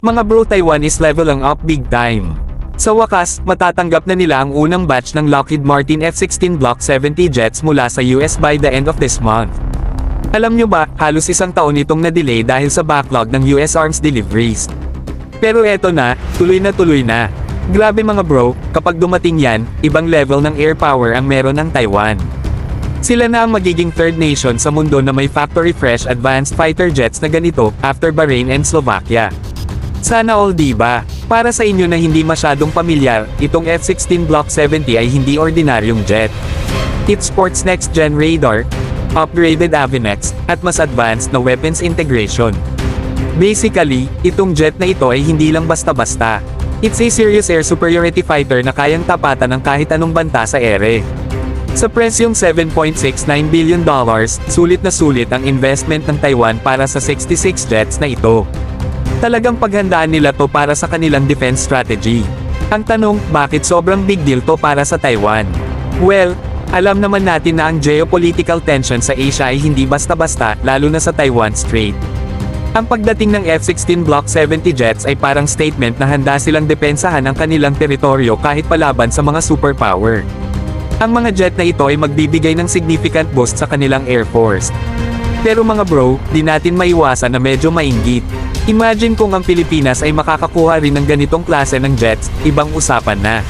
Mga bro, Taiwan is leveling up big time. Sa wakas, matatanggap na nila ang unang batch ng Lockheed Martin F-16 Block 70 jets mula sa US by the end of this month. Alam nyo ba, halos isang taon itong na-delay dahil sa backlog ng US Arms deliveries. Pero eto na, tuloy na tuloy na. Grabe mga bro, kapag dumating yan, ibang level ng air power ang meron ng Taiwan. Sila na ang magiging third nation sa mundo na may factory fresh advanced fighter jets na ganito, after Bahrain and Slovakia. Sana all diba? Para sa inyo na hindi masyadong pamilyar, itong F-16 Block 70 ay hindi ordinaryong jet. It sports next-gen radar, upgraded avionics, at mas advanced na weapons integration. Basically, itong jet na ito ay hindi lang basta-basta. It's a serious air superiority fighter na kayang tapatan ng kahit anong banta sa ere. Sa presyong $7.69 billion, sulit na sulit ang investment ng Taiwan para sa 66 jets na ito. Talagang paghandaan nila to para sa kanilang defense strategy. Ang tanong, bakit sobrang big deal to para sa Taiwan? Well, alam naman natin na ang geopolitical tension sa Asia ay hindi basta-basta, lalo na sa Taiwan Strait. Ang pagdating ng F-16 Block 70 jets ay parang statement na handa silang depensahan ang kanilang teritoryo kahit palaban sa mga superpower. Ang mga jet na ito ay magbibigay ng significant boost sa kanilang air force. Pero mga bro, di natin maiwasan na medyo mainggit. Imagine kung ang Pilipinas ay makakakuha rin ng ganitong klase ng jets, ibang usapan na.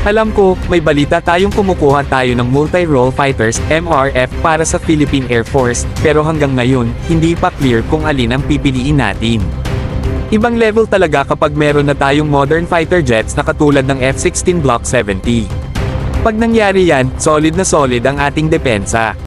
Alam ko, may balita tayong kumukuha tayo ng multi-role fighters, MRF, para sa Philippine Air Force, pero hanggang ngayon, hindi pa clear kung alin ang pipiliin natin. Ibang level talaga kapag meron na tayong modern fighter jets na katulad ng F-16 Block 70. Pag nangyari yan, solid na solid ang ating depensa.